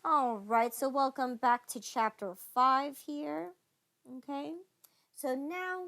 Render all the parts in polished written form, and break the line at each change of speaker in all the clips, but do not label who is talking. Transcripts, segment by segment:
All right, so welcome back to chapter 5 here. Okay, so now,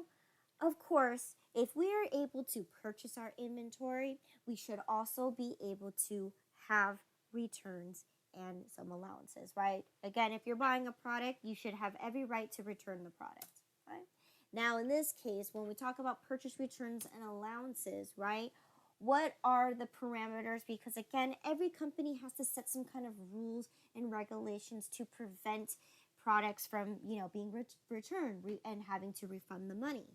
of course, if we are able to purchase our inventory, we should also be able to have returns and some allowances, right? Again, if you're buying a product, you should have every right to return the product, right? Now, in this case, when we talk about purchase returns and allowances, right? What are the parameters? Because again, every company has to set some kind of rules and regulations to prevent products from, being returned and having to refund the money.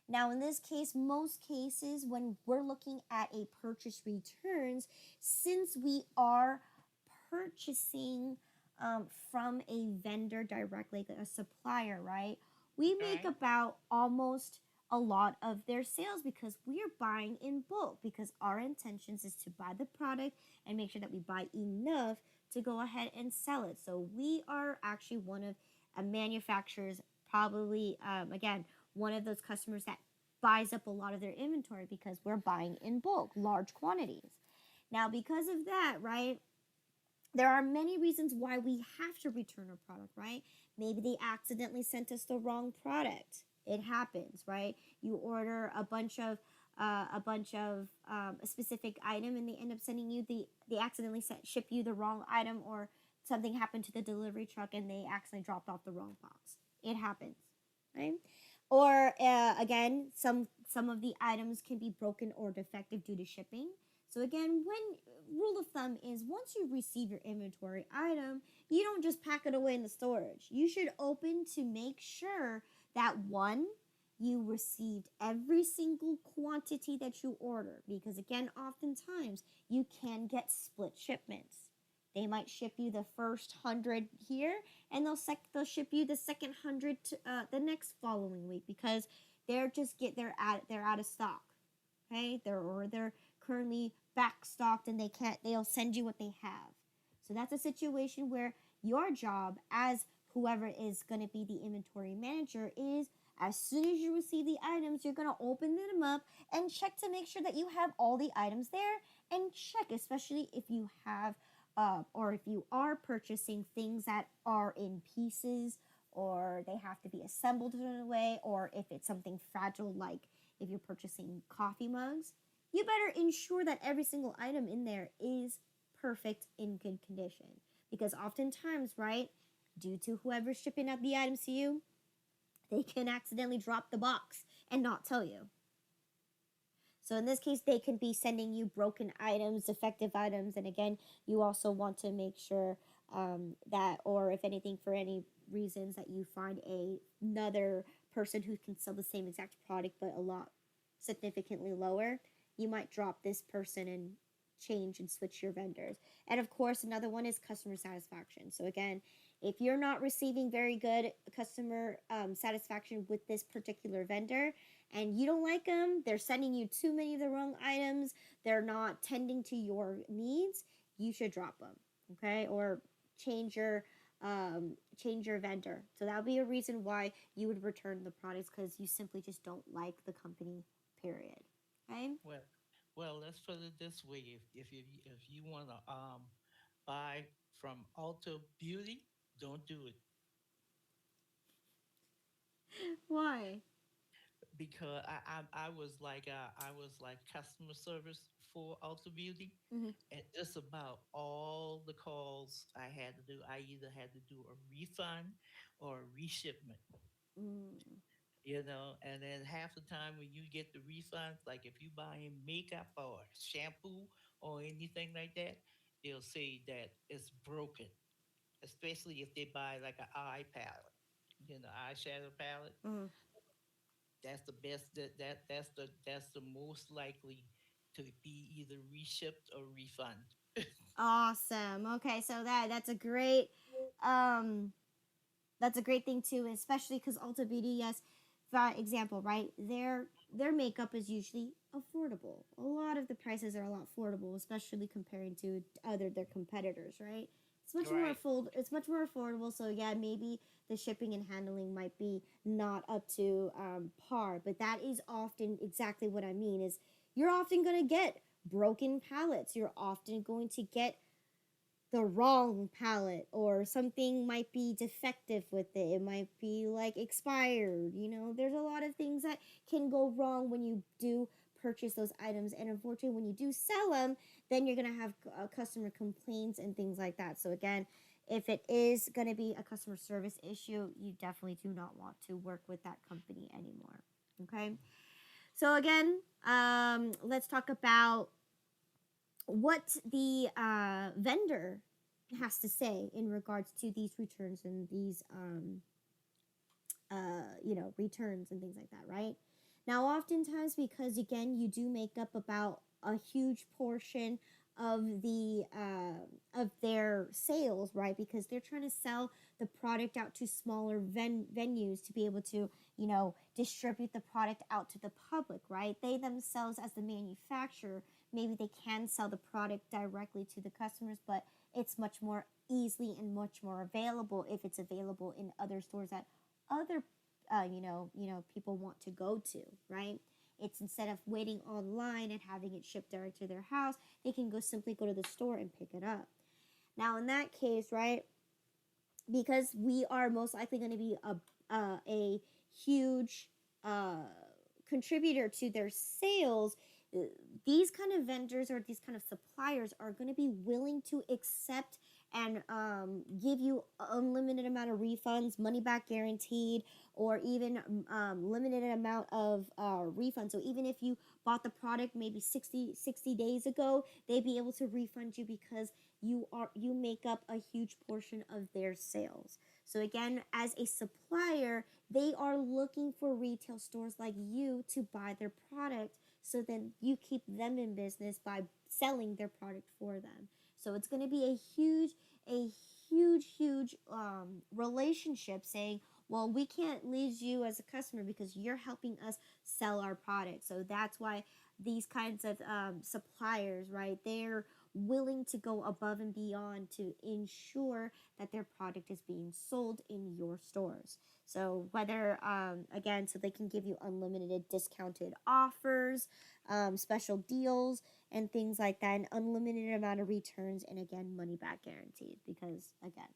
Now, in this case, most cases, when we're looking at a purchase returns, since we are purchasing from a vendor directly, like a supplier, right? We make
Right.
about almost a lot of their sales because we are buying in bulk because our intentions is to buy the product and make sure that we buy enough to go ahead and sell it. So we are actually one of a manufacturer's probably again one of those customers that buys up a lot of their inventory because we're buying in bulk, large quantities. Now, because of that, right, there are many reasons why we have to return a product, right? Maybe they accidentally sent us the wrong product. It happens, right? You order a specific item and they end up sending you they accidentally ship you the wrong item, or something happened to the delivery truck and they accidentally dropped off the wrong box. It happens, right? Or again, some of the items can be broken or defective due to shipping. So again, when rule of thumb is once you receive your inventory item, you don't just pack it away in the storage. You should open to make sure that one, you received every single quantity that you order, because again, oftentimes you can get split shipments. They might ship you the first 100 here, and they'll ship you the second 100 the next following week because they're out of stock. Okay, they're currently back stocked and they'll send you what they have. So that's a situation where your job as whoever is going to be the inventory manager is, as soon as you receive the items, you're going to open them up and check to make sure that you have all the items there, and check, especially if you have or if you are purchasing things that are in pieces or they have to be assembled in a way, or if it's something fragile like if you're purchasing coffee mugs, you better ensure that every single item in there is perfect in good condition. Because oftentimes, right, due to whoever's shipping out the items to you, they can accidentally drop the box and not tell you. So in this case, they can be sending you broken items, defective items, and again, you also want to make sure that, or if anything, for any reasons that you find another person who can sell the same exact product but a lot significantly lower, you might drop this person and change and switch your vendors. And of course, another one is customer satisfaction. So again, if you're not receiving very good customer satisfaction with this particular vendor, and you don't like them, they're sending you too many of the wrong items, they're not tending to your needs, you should drop them, okay? Or change your change your vendor. So that would be a reason why you would return the products, because you simply just don't like the company. Period. Okay.
Well, let's put it this way: if you want to buy from Ulta Beauty, don't do it
Why?
because I was like customer service for Ulta Beauty,
Mm-hmm.
and just about all the calls I had to do, I either had to do a refund or a reshipment.
Mm.
And then half the time when you get the refunds, like if you buy in makeup or shampoo or anything like that, they'll say that it's broken, especially if they buy like an eye palette, eyeshadow palette.
Mm.
That's the best. That's the most likely to be either reshipped or refund.
Awesome. Okay, so um that's a great thing too, especially because Ulta Beauty, yes, for example, right, their makeup is usually affordable. A lot of the prices are a lot affordable, especially comparing to other their competitors, right?
Right.
It's much more affordable. So yeah, maybe the shipping and handling might be not up to par, but that is often exactly what I mean. Is you're often going to get broken pallets. You're often going to get the wrong palette, or something might be defective with it. It might be like expired. There's a lot of things that can go wrong when you do purchase those items, and unfortunately when you do sell them, then you're going to have customer complaints and things like that. So again, if it is going to be a customer service issue, you definitely do not want to work with that company anymore. Okay, so again, let's talk about what the vendor has to say in regards to these returns and these returns and things like that, right? Now, oftentimes, because again, you do make up about a huge portion of of their sales, right? Because they're trying to sell the product out to smaller venues to be able to, distribute the product out to the public, right? They themselves, as the manufacturer, maybe they can sell the product directly to the customers, but it's much more easily and much more available if it's available in other stores that other people want to go to, right? It's instead of waiting online and having it shipped direct to their house, they can simply go to the store and pick it up. Now, in that case, right, because we are most likely going to be a huge uh, contributor to their sales, uh, these kind of vendors or these kind of suppliers are going to be willing to accept and give you unlimited amount of refunds, money back guaranteed, or even limited amount of refunds. So even if you bought the product maybe 60 days ago, they'd be able to refund you because you make up a huge portion of their sales. So again, as a supplier, they are looking for retail stores like you to buy their product, so then you keep them in business by selling their product for them. So it's going to be a huge relationship, saying, well, we can't lose you as a customer because you're helping us sell our product. So that's why these kinds of suppliers, right, they're willing to go above and beyond to ensure that their product is being sold in your stores. So whether again, so they can give you unlimited discounted offers, special deals, and things like that, an unlimited amount of returns, and again, money back guaranteed, because again,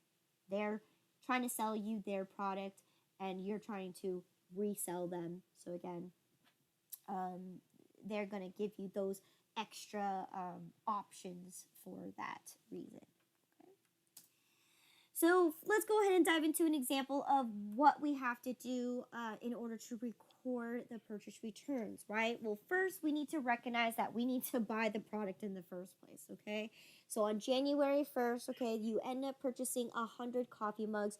they're trying to sell you their product and you're trying to resell them. So again, um, they're going to give you those extra options for that reason. Okay. So let's go ahead and dive into an example of what we have to do in order to record the purchase returns, right? Well, first we need to recognize that we need to buy the product in the first place, okay? So on January 1st, okay, you end up purchasing 100 coffee mugs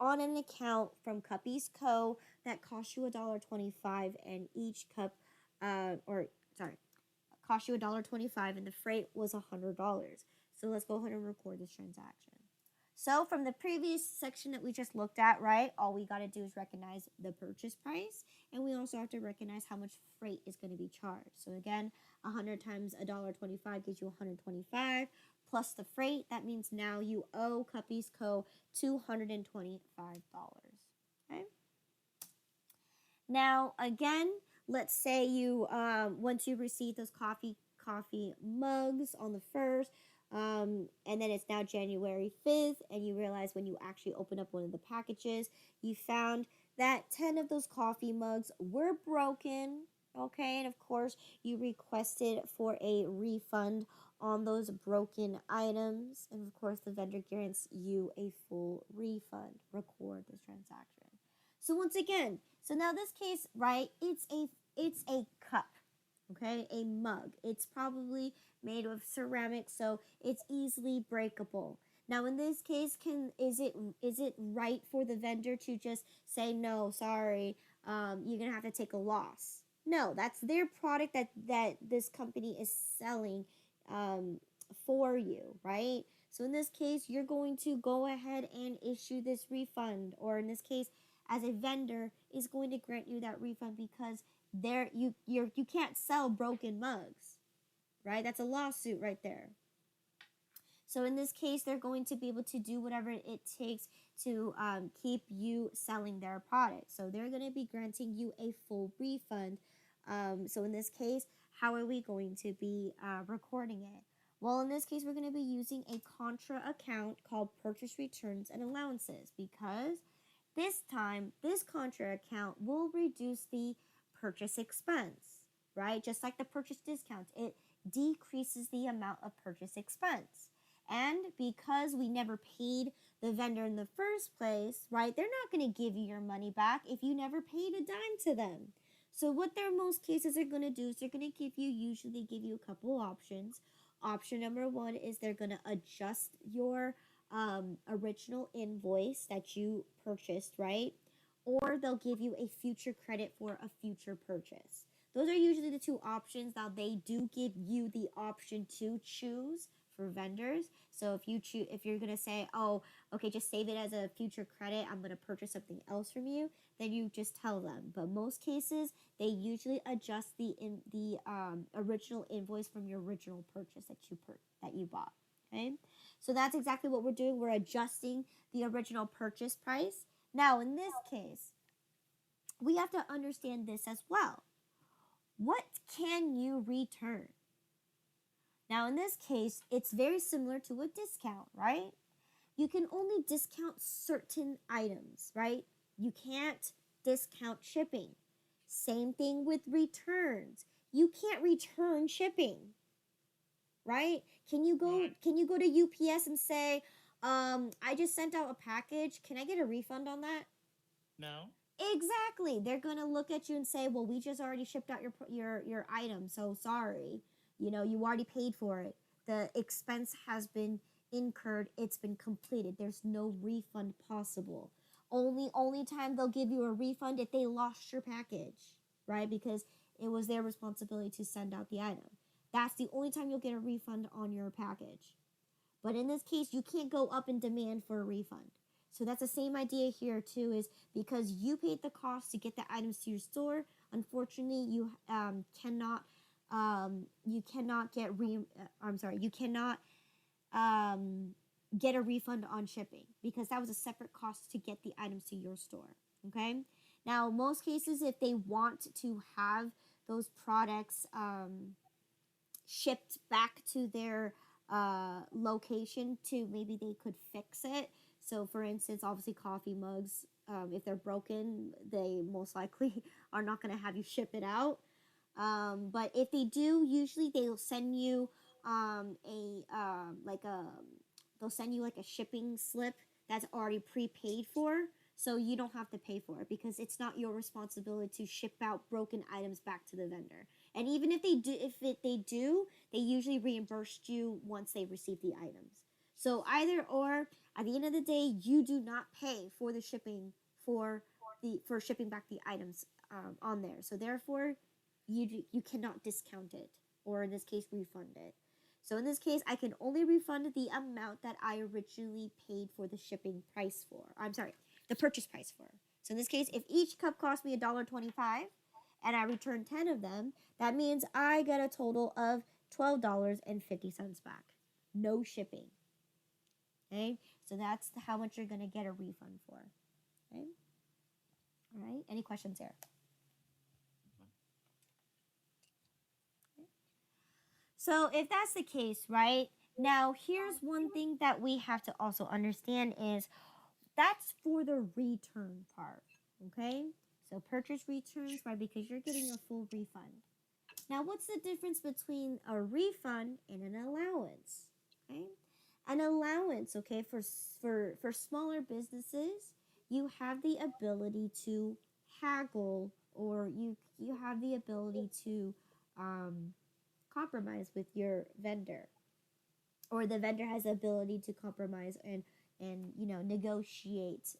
on an account from Cuppies Co. that cost you $1.25, and each cup, cost you $1.25, and the freight was $100. So let's go ahead and record this transaction. So from the previous section that we just looked at, right, all we got to do is recognize the purchase price, and we also have to recognize how much freight is going to be charged. So again, 100 times $1.25 gives you 125 plus the freight. That means now you owe Cuppies Co. $225. Okay. Now again, let's say you once you receive those coffee mugs on the 1st, and then it's now January 5th, and you realize when you actually open up one of the packages, you found that 10 of those coffee mugs were broken. Okay, and of course, you requested for a refund on those broken items, and of course, the vendor guarantees you a full refund. Record this transaction. So once again, so now this case, right, it's a cup, okay, a mug. It's probably made of ceramic, so it's easily breakable. Now in this case, is it right for the vendor to just say, no, sorry, you're gonna have to take a loss? No, that's their product that this company is selling for you, right? So in this case, you're going to go ahead and issue this refund, or in this case, as a vendor, is going to grant you that refund because you can't sell broken mugs, right? That's a lawsuit right there. So in this case, they're going to be able to do whatever it takes to keep you selling their product. So they're going to be granting you a full refund. So in this case, how are we going to be recording it? Well, in this case, we're going to be using a contra account called purchase returns and allowances because this time, this contra account will reduce the purchase expense, right? Just like the purchase discount, it decreases the amount of purchase expense. And because we never paid the vendor in the first place, right, they're not going to give you your money back if you never paid a dime to them. So what their most cases are going to do is they're going to usually give you a couple options. Option number one is they're going to adjust your original invoice that you purchased, right? Or they'll give you a future credit for a future purchase. Those are usually the two options. Now they do give you the option to choose for vendors. So if you're gonna say, oh, okay, just save it as a future credit, I'm gonna purchase something else from you, then you just tell them. But most cases, they usually adjust the original invoice from your original purchase that you bought. Okay, so that's exactly what we're doing. We're adjusting the original purchase price. Now, in this case, we have to understand this as well. What can you return? Now, in this case, it's very similar to a discount, right? You can only discount certain items, right? You can't discount shipping. Same thing with returns. You can't return shipping, right?
Right.
Can you go to UPS and say, I just sent out a package. Can I get a refund on that?
No.
Exactly. They're going to look at you and say, "Well, we just already shipped out your item, so sorry. You know, you already paid for it. The expense has been incurred. It's been completed. There's no refund possible. Only time they'll give you a refund if they lost your package, right? Because it was their responsibility to send out the item. That's the only time you'll get a refund on your package. But in this case, you can't go up in demand for a refund. So that's the same idea here too. Is because you paid the cost to get the items to your store. Unfortunately, you cannot get I'm sorry, you cannot um, get a refund on shipping because that was a separate cost to get the items to your store. Okay. Now, most cases, if they want to have those products shipped back to their location to maybe they could fix it. So, for instance, obviously, coffee mugs, if they're broken, they most likely are not going to have you ship it out. But if they do, usually they'll send you a like a they'll send you like a shipping slip that's already prepaid for, so you don't have to pay for it because it's not your responsibility to ship out broken items back to the vendor. And even if they do, they usually reimburse you once they receive the items. So either or, at the end of the day, you do not pay for the shipping for shipping back the items on there. So therefore, you cannot discount it or in this case refund it. So in this case, I can only refund the amount that I originally paid for the shipping price for. I'm sorry, the purchase price for. So in this case, if each cup cost me $1.25 and I return 10 of them, that means I get a total of $12.50 back. No shipping. Okay? So that's how much you're going to get a refund for. Okay? All right? Any questions there? So if that's the case, right? Now, here's one thing that we have to also understand is that's for the return part, okay? So purchase returns, right? Because you're getting a full refund. Now, what's the difference between a refund and an allowance? Okay, an allowance, okay, for smaller businesses, you have the ability to haggle, or you have the ability to um, compromise with your vendor, or the vendor has the ability to compromise and negotiate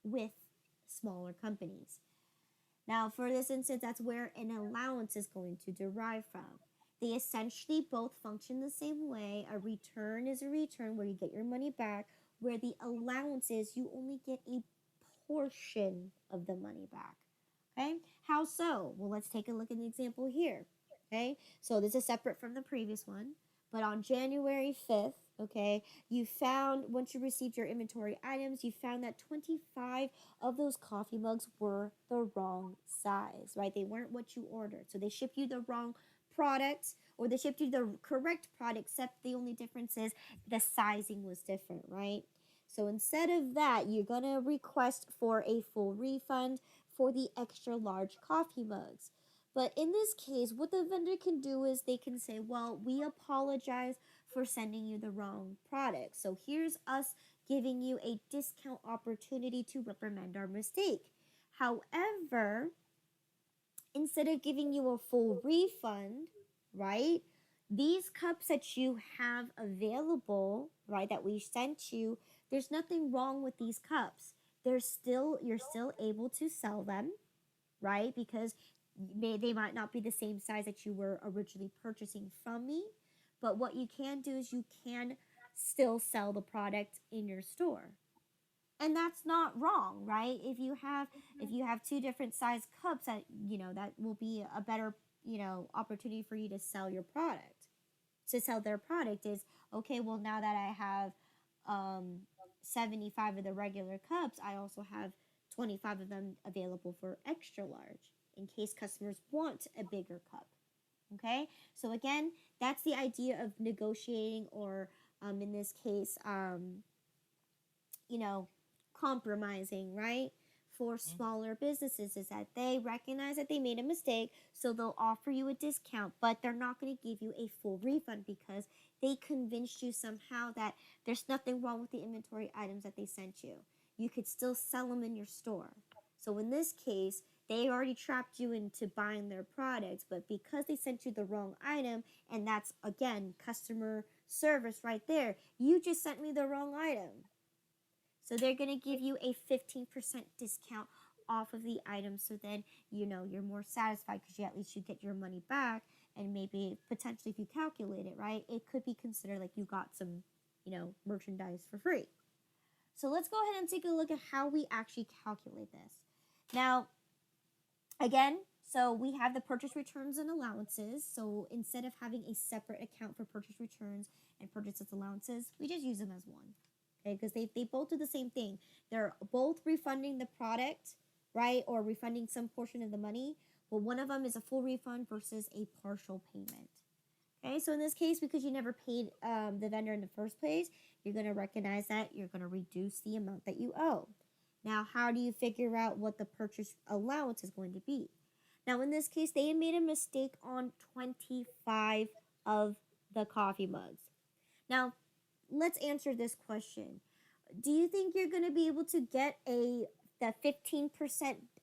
with smaller companies. Now, for this instance, that's where an allowance is going to derive from. They essentially both function the same way. A return is a return where you get your money back, where the allowance is you only get a portion of the money back. Okay? How so? Well, let's take a look at the example here. Okay? So this is separate from the previous one. But on January 5th, okay, you found, once you received your inventory items, you found that 25 of those coffee mugs were the wrong size, right? They weren't what you ordered. So they shipped you the wrong product, or they shipped you the correct product, except the only difference is the sizing was different, right? So instead of that, you're going to request for a full refund for the extra large coffee mugs. But in this case, what the vendor can do is they can say, well, we apologize for sending you the wrong product. So here's us giving you a discount opportunity to reprimand our mistake. However, instead of giving you a full refund, right? These cups that you have available, right, that we sent you, there's nothing wrong with these cups. You're still able to sell them, right? Because they might not be the same size that you were originally purchasing from me. But what you can do is you can still sell the product in your store. And that's not wrong, right? If you have two different size cups, that that will be a better opportunity for you to sell your product. To sell their product is, okay, well, now that I have um 75 of the regular cups, I also have 25 of them available for extra large in case customers want a bigger cup. Okay, so again, that's the idea of negotiating, or in this case, you know, compromising, right? For
Mm-hmm.
smaller businesses, is that they recognize that they made a mistake, so they'll offer you a discount, but they're not going to give you a full refund because they convinced you somehow that there's nothing wrong with the inventory items that they sent you. You could still sell them in your store. So in this case, they already trapped you into buying their products, but because they sent you the wrong item, and that's again customer service right there, you just sent me the wrong item. So they're going to give you a 15% discount off of the item. So then, you're more satisfied because at least you get your money back. And maybe potentially, if you calculate it right, it could be considered like you got some, merchandise for free. So let's go ahead and take a look at how we actually calculate this. Now, again, so we have the purchase returns and allowances. So instead of having a separate account for purchase returns and purchases allowances, we just use them as one. Okay, because they both do the same thing. They're both refunding the product, right, or refunding some portion of the money. But one of them is a full refund versus a partial payment. Okay, so in this case, because you never paid the vendor in the first place, you're going to recognize that you're going to reduce the amount that you owe. Now, how do you figure out what the purchase allowance is going to be? Now, in this case, they made a mistake on 25 of the coffee mugs. Now, let's answer this question. Do you think you're going to be able to get the 15%,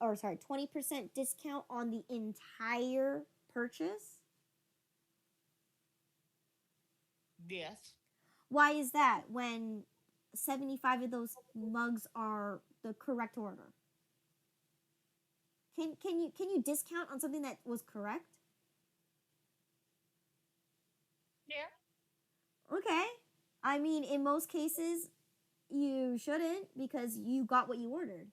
or sorry, 20% discount on the entire purchase?
Yes,
Why is that when 75 of those mugs are the correct order? Can you discount on something that was correct?
yeah,
Okay. I mean, in most cases, you shouldn't because you got what you ordered.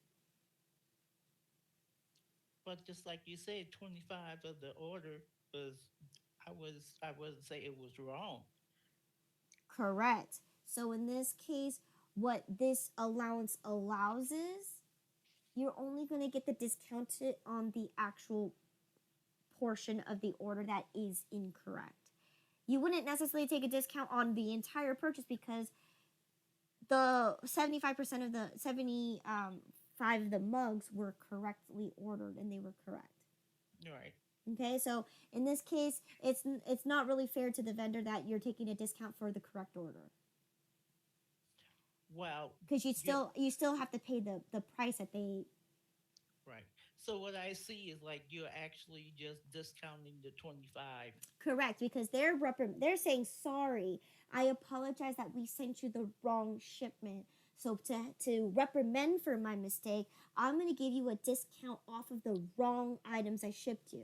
but just like you said, 25 of the order was, I wouldn't say it was wrong.
Correct. So in this case, what this allowance allows is you're only going to get the discounted on the actual portion of the order that is incorrect. You wouldn't necessarily take a discount on the entire purchase because the 75% of the 75 of the mugs were correctly ordered and they were correct.
Right.
Okay, so in this case, it's not really fair to the vendor that you're taking a discount for the correct order
Well,
because
you
you still have to pay the price that they.
right. So what I see is like you're actually just discounting the 25.
Correct, because they're saying sorry. I apologize that we sent you the wrong shipment. So to reprimand for my mistake, I'm going to give you a discount off of the wrong items I shipped you.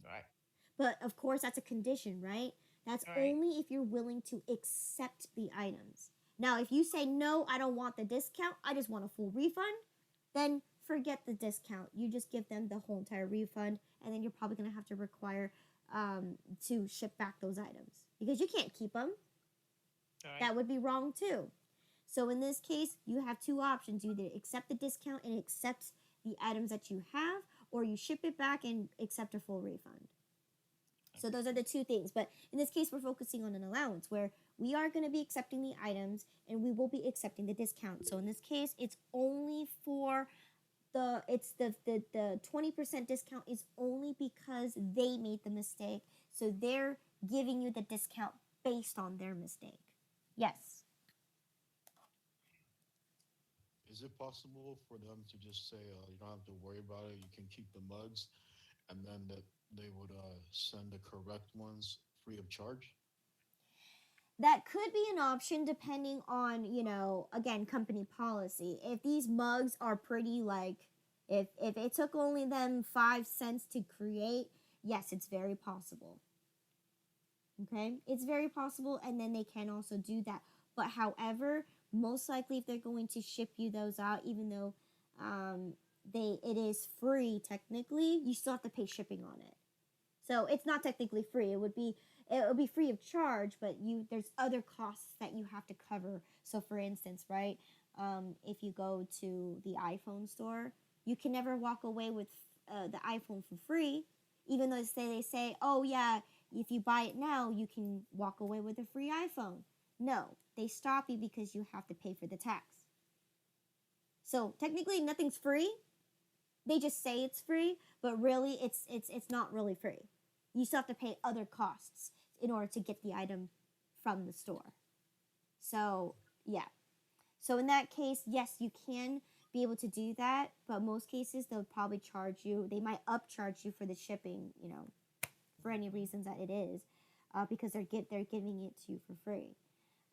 Right.
But of course, that's a condition, right? That's
Right.
only if you're willing to accept the items. Now, if you say no, I don't want the discount, I just want a full refund, then forget the discount. You just give them the whole entire refund, and then you're probably going to have to require to ship back those items because you can't keep them.
Right.
That would be wrong too. So in this case, you have two options: you either accept the discount and accept the items that you have, or you ship it back and accept a full refund. So those are the two things. But in this case, we're focusing on an allowance where we are going to be accepting the items and we will be accepting the discount. So in this case, it's only for the 20% discount is only because they made the mistake. So they're giving you the discount based on their mistake. Yes.
Is it possible for them to just say, you don't have to worry about it, you can keep the mugs, and then that they would send the correct ones free of charge?
That could be an option depending on, again, company policy. If these mugs are pretty like if it took only them 5 cents to create, yes, it's very possible. Okay? It's very possible, and then they can also do that. But however, most likely if they're going to ship you those out, even though it is free technically, you still have to pay shipping on it. So it's not technically free. It would be free of charge, but there's other costs that you have to cover. So for instance, right, if you go to the iPhone store, you can never walk away with the iPhone for free, even though they say, oh yeah, if you buy it now, you can walk away with a free iPhone. No, they stop you because you have to pay for the tax. So technically, nothing's free. They just say it's free, but really, it's not really free. You still have to pay other costs in order to get the item from the store. So yeah. So in that case, yes, you can be able to do that, but most cases they'll probably charge you. They might upcharge you for the shipping, for any reasons that it is, because they're giving it to you for free.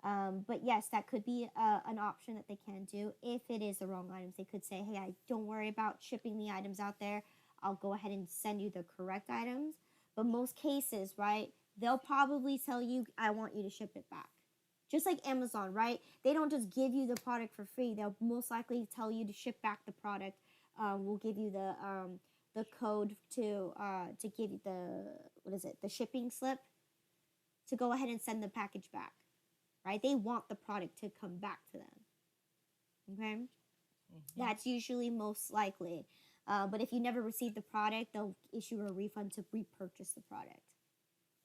But yes, that could be an option that they can do if it is the wrong items. They could say, hey, don't worry about shipping the items out there. I'll go ahead and send you the correct items. But most cases, right, they'll probably tell you, I want you to ship it back. Just like Amazon, right? They don't just give you the product for free. They'll most likely tell you to ship back the product. We'll give you the code to give you the shipping slip to go ahead and send the package back. Right? They want the product to come back to them. Okay?
Mm-hmm.
That's usually most likely. But if you never receive the product, they'll issue a refund to repurchase the product.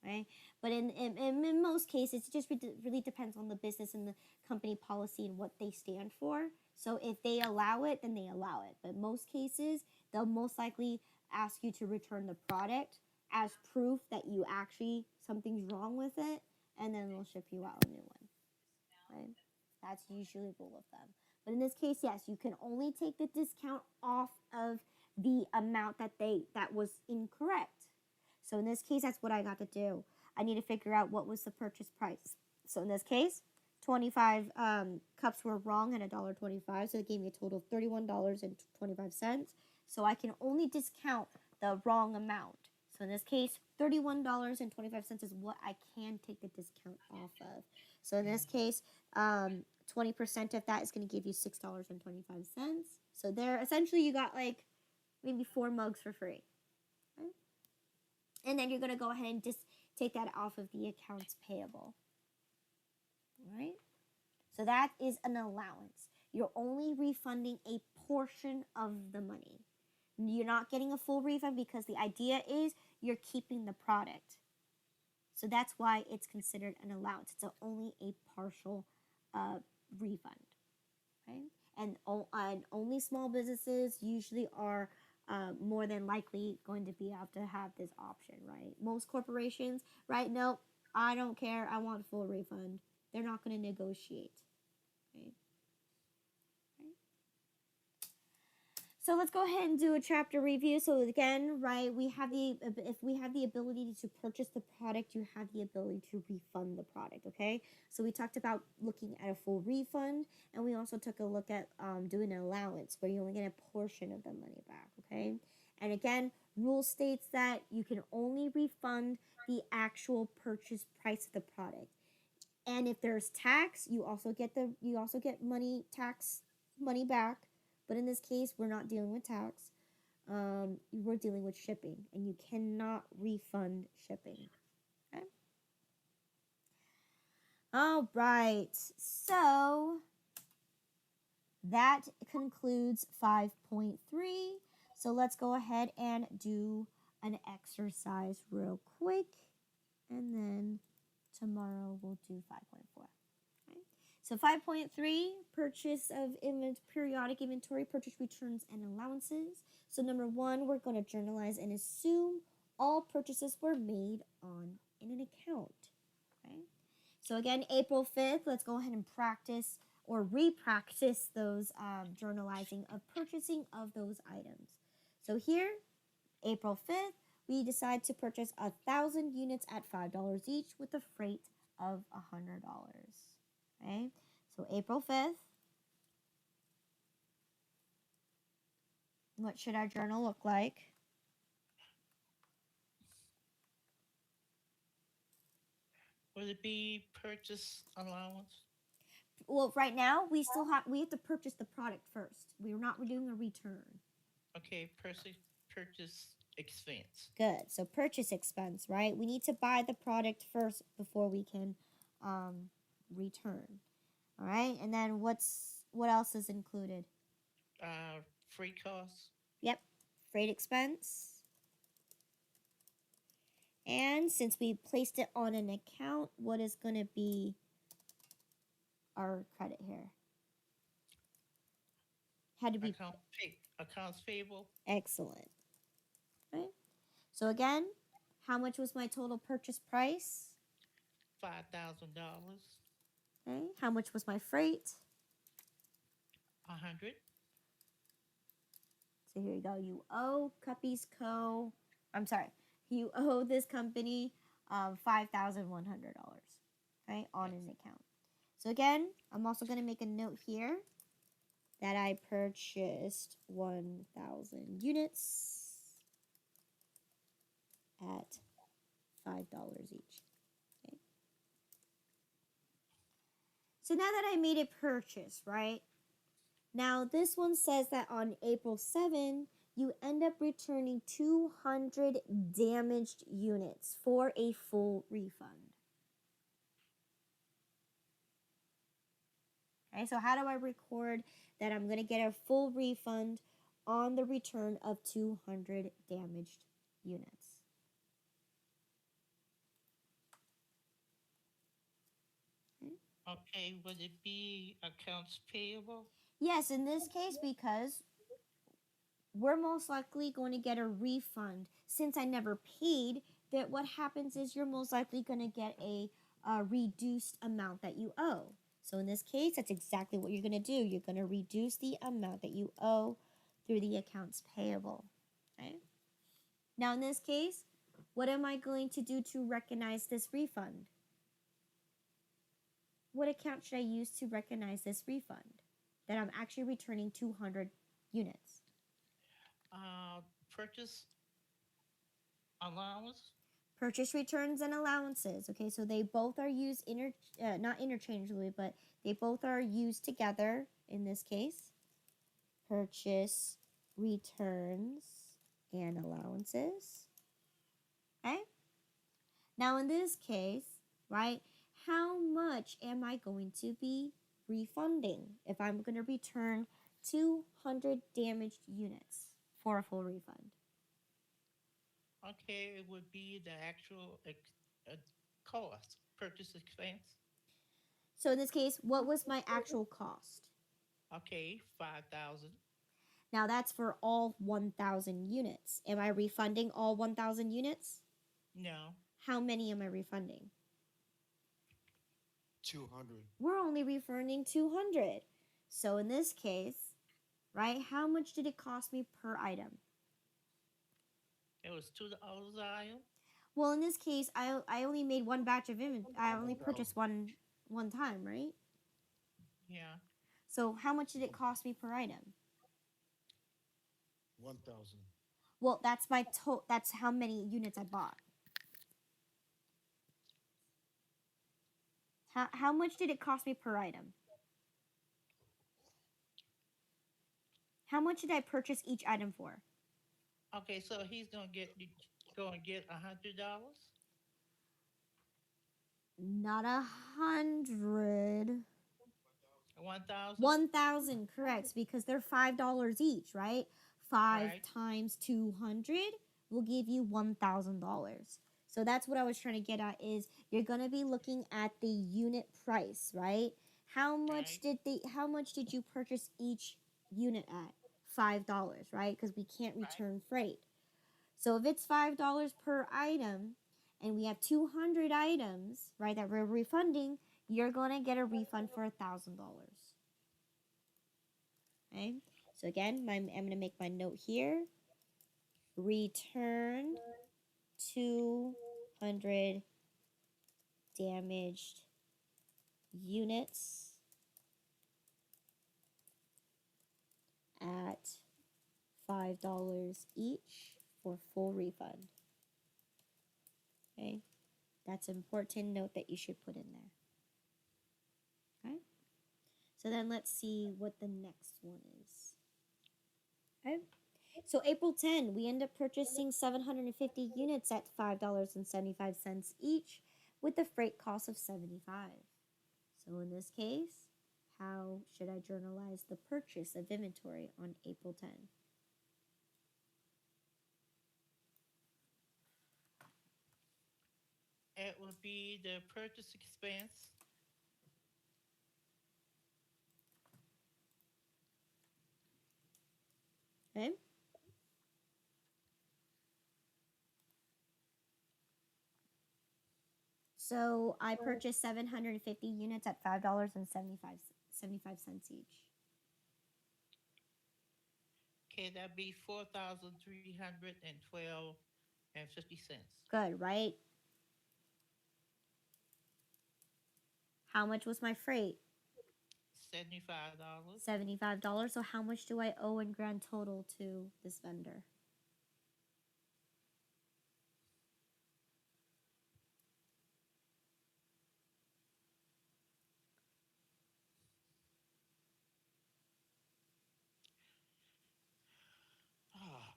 Right? But in most cases, it just really depends on the business and the company policy and what they stand for. So if they allow it, then they allow it. But most cases, they'll most likely ask you to return the product as proof that something's wrong with it, and then they'll ship you out a new one. Right? That's usually the rule of thumb. But in this case, yes, you can only take the discount off of the amount that was incorrect. So in this case, that's what I got to do. I need to figure out what was the purchase price. So in this case, 25 cups were wrong at $1.25, so it gave me a total of $31.25. So I can only discount the wrong amount. So in this case, $31.25 is what I can take the discount off of. So in this case, 20% of that is going to give you $6.25. So there, essentially, you got like maybe 4 mugs for free. Right? And then you're going to go ahead and just take that off of the accounts payable. All right? So that is an allowance. You're only refunding a portion of the money. You're not getting a full refund because the idea is you're keeping the product. So that's why it's considered an allowance. It's only a partial refund, right? And only small businesses usually are more than likely going to be able to have this option, right? Most corporations, right? No, I don't care. I want full refund. They're not going to negotiate, right? So let's go ahead and do a chapter review. So again, right, if we have the ability to purchase the product, you have the ability to refund the product, okay? So we talked about looking at a full refund, and we also took a look at doing an allowance where you only get a portion of the money back, okay? And again, rule states that you can only refund the actual purchase price of the product. And if there's tax, you also get tax money back. But in this case, we're not dealing with tax. We're dealing with shipping, and you cannot refund shipping. Okay. All right. So that concludes 5.3. So let's go ahead and do an exercise real quick. and then tomorrow we'll do 5.4. Okay? So 5.3, purchase of periodic inventory, purchase returns and allowances. So number one, we're going to journalize and assume all purchases were made on in an account. Okay. So again, April 5th, let's go ahead and practice or re-practice those journalizing of purchasing of those items. So here, April 5th, we decide to purchase 1,000 units at $5 each with a freight of $100. Okay, so April 5th, what should our journal look like?
Would it be purchase allowance?
Well, right now we have to purchase the product first. We're not doing a return.
Okay, purchase expense.
Good. So purchase expense, right? We need to buy the product first before we can return. All right, and then what else is included?
Freight costs.
Yep, freight expense. And since we placed it on an account, what is going to be our credit here? Had to be
Accounts payable.
excellent. Right. So again, how much was my total purchase price?
$5,000.
Okay. How much was my freight?
100.
So here you go. You owe Cuppies Co. I'm sorry. You owe this company $5,100. Okay, on
Yes.
an account. So again, I'm also going to make a note here that I purchased 1,000 units at $5 each. Okay. So now that I made a purchase, right? Now this one says that on April 7, you end up returning 200 damaged units for a full refund. Okay, so how do I record that I'm going to get a full refund on the return of 200 damaged units?
Okay, would it be accounts payable?
Yes, in this case, because we're most likely going to get a refund. Since I never paid, that what happens is you're most likely going to get a reduced amount that you owe. So in this case, that's exactly what you're going to do. You're going to reduce the amount that you owe through the accounts payable. Okay? Now in this case, what am I going to do to recognize this refund? What account should I use to recognize this refund? That I'm actually returning 200 units.
Purchase allowance.
Purchase returns and allowances. Okay, so they both are used not interchangeably, but they both are used together in this case. Purchase returns and allowances. Okay. Now in this case, right, how much am I going to be refunding if I'm going to return 200 damaged units for a full refund?
Okay, it would be the actual cost, purchase expense.
So in this case, what was my actual cost?
Okay, 5,000.
Now that's for all 1,000 units. Am I refunding all 1,000 units?
No.
How many am I refunding?
200.
We're only refunding 200. So in this case, right, how much did it cost me per item?
It was $2 item.
Well, in this case, I only made one batch of inventory. I only purchased one time, right?
Yeah.
So how much did it cost me per item?
1,000.
Well, that's my that's how many units I bought. How much did it cost me per item? How much did I purchase each item for?
Okay, so he's gonna get $100.
Not 100.
1,000.
1,000, correct, because they're $5 each, right? 5
Right.
times 200 will give you $1,000. So that's what I was trying to get at is you're going to be looking at the unit price, right?
Right.
How much did you purchase each unit at? $5, right? Because we can't
Right.
return freight. So if it's $5 per item and we have 200 items, right, that we're refunding, you're going to get a refund for $1,000. Okay? So again, I'm going to make my note here. Returned 200 damaged units at $5 each for full refund. Okay? That's an important note that you should put in there. Okay? So then let's see what the next one is. Okay? So April 10, we end up purchasing 750 units at $5.75 each with a freight cost of 75. So in this case, how should I journalize the purchase of inventory on April 10?
It would be the purchase expense.
Okay? So I purchased 750 units at $5.75 each.
Okay, that'd be 4,312.50 cents.
Good, right? How much was my freight?
$75.
$75. So how much do I owe in grand total to this vendor?
Ah,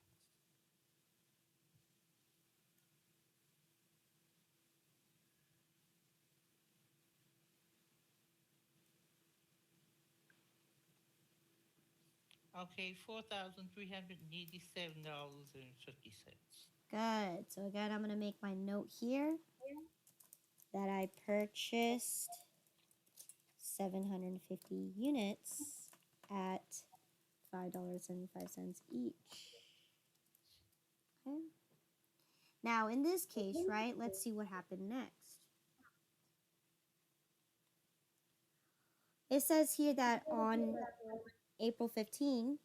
okay, $4,387.50.
Good. So again, I'm going to make my note here that I purchased 750 units at $5.75 each. Okay. Now, in this case, right, let's see what happened next. It says here that on April 15,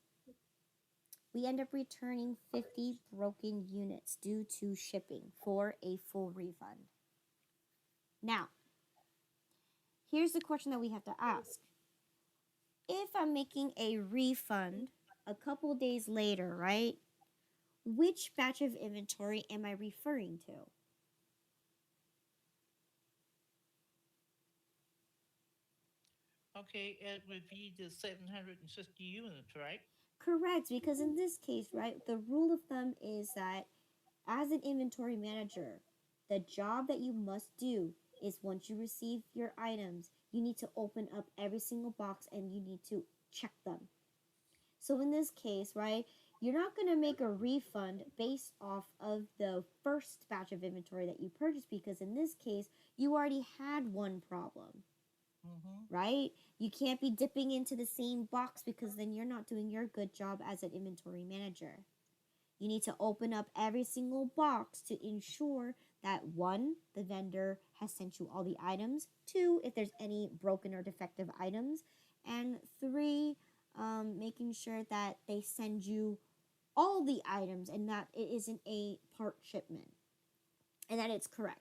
we end up returning 50 broken units due to shipping for a full refund. Now, here's the question that we have to ask. If I'm making a refund a couple days later, right? Which batch of inventory am I referring to?
Okay, it would be the 750 units, right?
Correct, because in this case, right, the rule of thumb is that as an inventory manager, the job that you must do is once you receive your items, you need to open up every single box and you need to check them. So in this case, right, you're not going to make a refund based off of the first batch of inventory that you purchased because in this case, you already had one problem,
Mm-hmm.
right? You can't be dipping into the same box because then you're not doing your good job as an inventory manager. You need to open up every single box to ensure that one, the vendor has sent you all the items, two, if there's any broken or defective items, and three, making sure that they send you all the items and that it isn't a part shipment and that it's correct.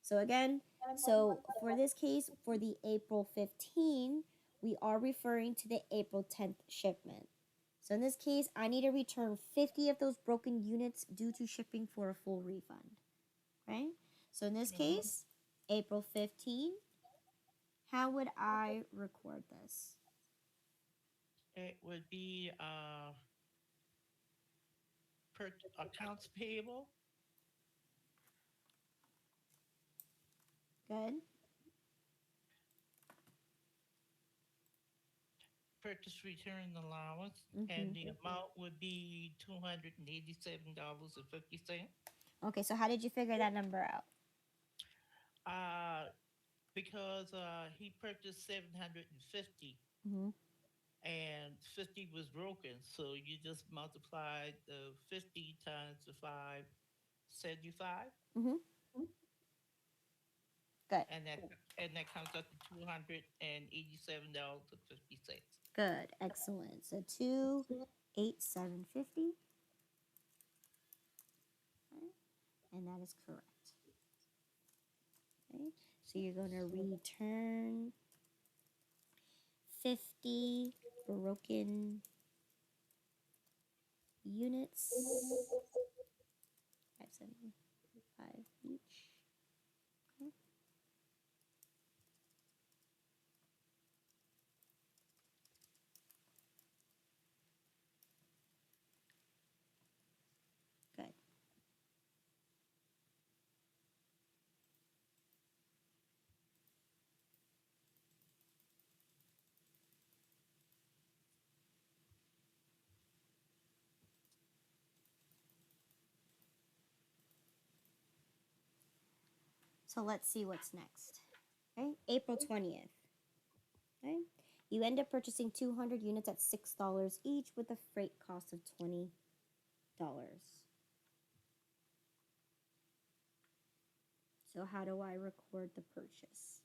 So again, so for this case, for the April 15, we are referring to the April 10th shipment. So in this case, I need to return 50 of those broken units due to shipping for a full refund. Right? So in this
Mm-hmm.
case, April 15, how would I record this?
It would be accounts payable,
Good.
purchase return allowance, and
Mm-hmm.
the amount would be $287.50.
Okay, so how did you figure that number out?
Uh, because he purchased 750
Mm-hmm.
and 50 was broken. So you just multiplied the 50 times the 575,
Mm-hmm. Good.
and that comes up to $287.50.
Good. Excellent. So 28750. Okay, and that is correct. Okay. So you're going to return 50 broken units. 575 each. Okay. Good. So let's see what's next. Okay. April 20th. Okay. You end up purchasing 200 units at $6 each with a freight cost of $20. So how do I record the purchase?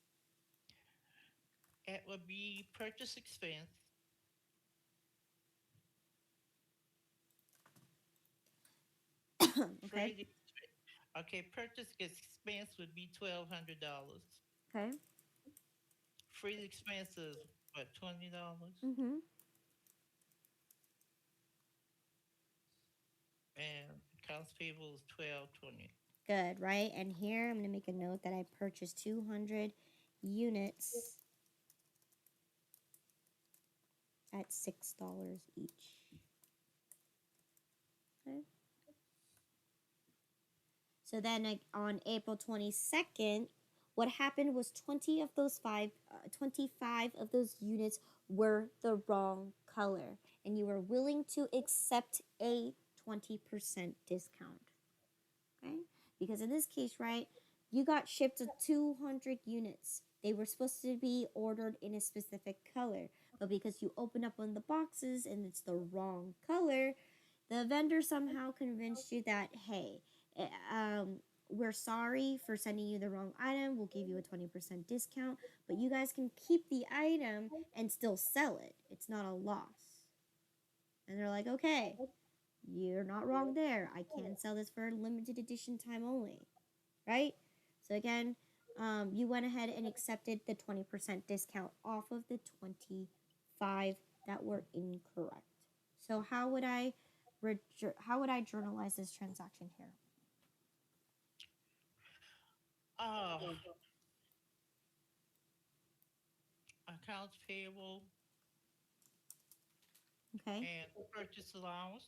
It would be purchase expense.
Okay.
Freight. Okay, purchase expense would be $1,200.
Okay.
Freight expenses, what, $20?
Mm-hmm.
And accounts payable is 1220.
Good, right? And here I'm going to make a note that I purchased 200 units at $6 each. Okay. So then on April 22nd, what happened was 25 of those units were the wrong color, and you were willing to accept a 20% discount. Okay? Because in this case, right, you got shipped 200 units. They were supposed to be ordered in a specific color, but because you open up one of the boxes and it's the wrong color, the vendor somehow convinced you that, hey, eh, we're sorry for sending you the wrong item. We'll give you a 20% discount, but you guys can keep the item and still sell it. It's not a loss. And they're like, okay, you're not wrong there. I can sell this for a limited edition time only, right? So again, you went ahead and accepted the 20% discount off of the 25 that were incorrect. So how would I journalize this transaction here?
Uh, accounts payable
Okay.
and purchase allowance.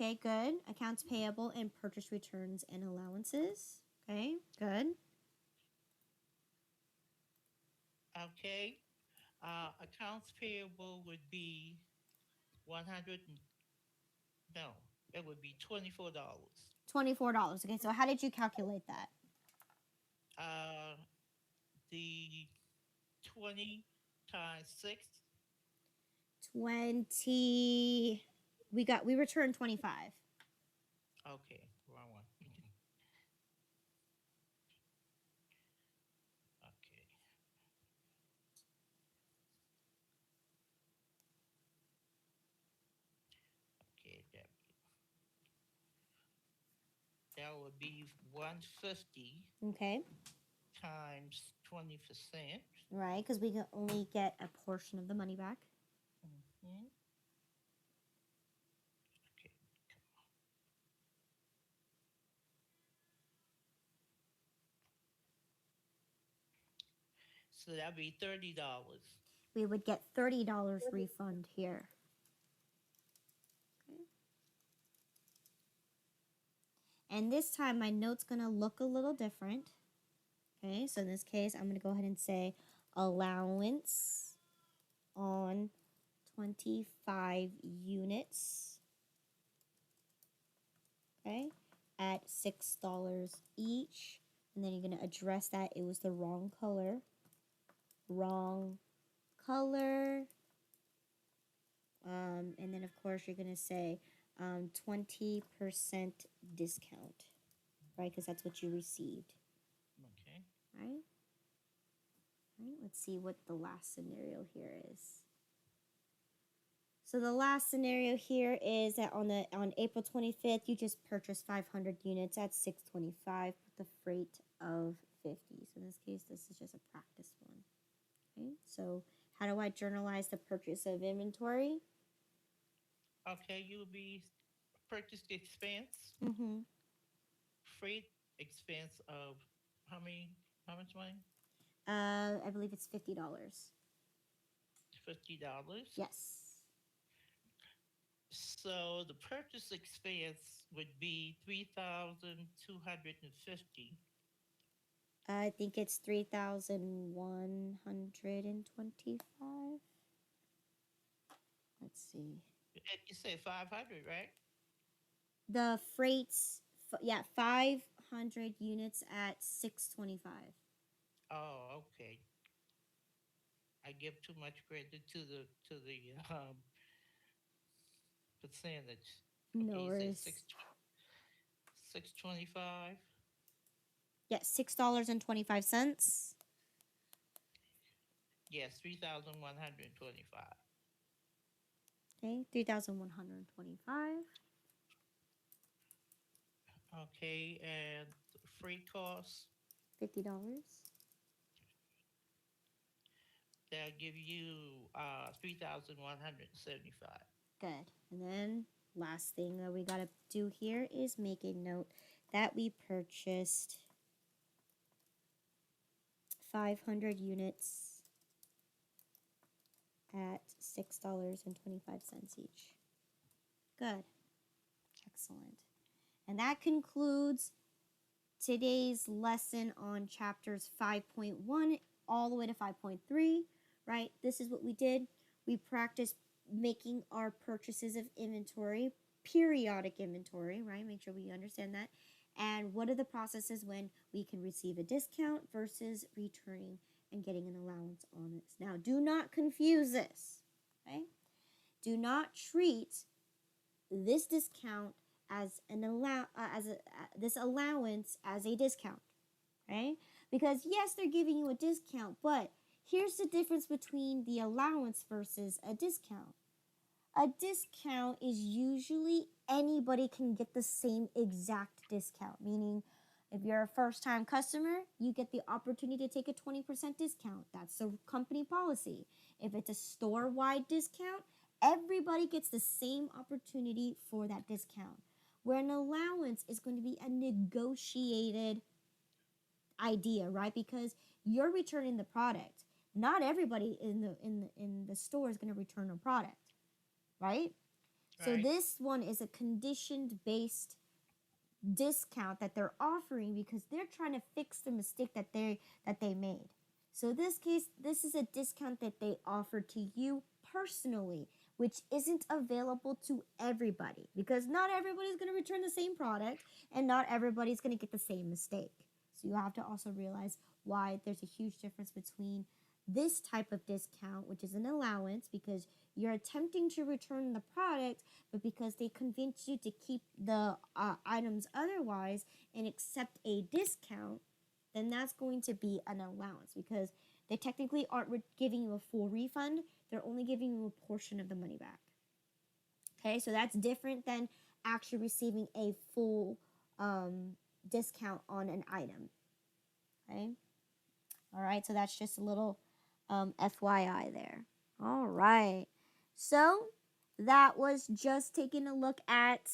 Okay, good. Accounts payable and purchase returns and allowances. Okay, good.
Okay. Accounts payable would be 100 no, it would be $24.
$24. Okay, so how did you calculate that?
Uh, the 20 times 6.
20. We returned 25.
Okay, wrong one. Okay, okay, that would be 150
Okay.
times 20%.
Right, because we can only get a portion of the money back.
Mm-hmm. Okay, so that'd be $30.
We would get $30 refund here. Okay. And this time my note's going to look a little different. Okay, so in this case, I'm going to go ahead and say allowance on 25 units. Okay, at $6 each. And then you're going to address that it was the wrong color. Wrong color. And then, of course, you're going to say 20% discount, right? Because that's what you received,
Okay.
right? Right? Let's see what the last scenario here is. So the last scenario here is that on April 25th, you just purchased 500 units at $6.25 with a freight of 50. So in this case, this is just a practice one. Okay. So how do I journalize the purchase of inventory?
Okay, you will be purchase expense,
Mm-hmm.
freight expense of how many? How much money?
I believe it's $50.
$50.
Yes.
So the purchase expense would be 3,250.
I think it's 3,125. Let's see.
And you said 500, right?
The freights, yeah, 500 units at 625.
Oh, okay. I give too much credit to the percentage. Okay,
No
you said
worries.
625.
Yeah, $6.25.
Yes, 3,125.
Okay, 3,125.
Okay, and freight costs,
$50.
they'll give you 3,175.
Good. And then last thing that we gotta do here is make a note that we purchased 500 units at $6.25 each. Good. Excellent. And that concludes today's lesson on chapters 5.1 all the way to 5.3, right? This is what we did. We practiced making our purchases of inventory, periodic inventory, right? Make sure we understand that. And what are the processes when we can receive a discount versus returning and getting an allowance on this. Now, do not confuse this, okay? Do not treat this discount as this allowance as a discount, right? Because yes, they're giving you a discount, but here's the difference between the allowance versus a discount. A discount is usually anybody can get the same exact discount, meaning if you're a first time customer, you get the opportunity to take a 20% discount. That's the company policy. If it's a store wide discount, everybody gets the same opportunity for that discount. Where an allowance is going to be a negotiated idea, right? Because you're returning the product. Not everybody in the store is going to return a product, right? So
Right,
this one is a conditioned based discount that they're offering because they're trying to fix the mistake that they made. So in this case, this is a discount that they offer to you personally, which isn't available to everybody because not everybody's going to return the same product and not everybody's going to get the same mistake. So you have to also realize why there's a huge difference between this type of discount, which is an allowance because you're attempting to return the product, but because they convince you to keep the items otherwise and accept a discount, then that's going to be an allowance because they technically aren't giving you a full refund. They're only giving you a portion of the money back. Okay, so that's different than actually receiving a full discount on an item. Okay, all right, so that's just a little FYI there. All right, so that was just taking a look at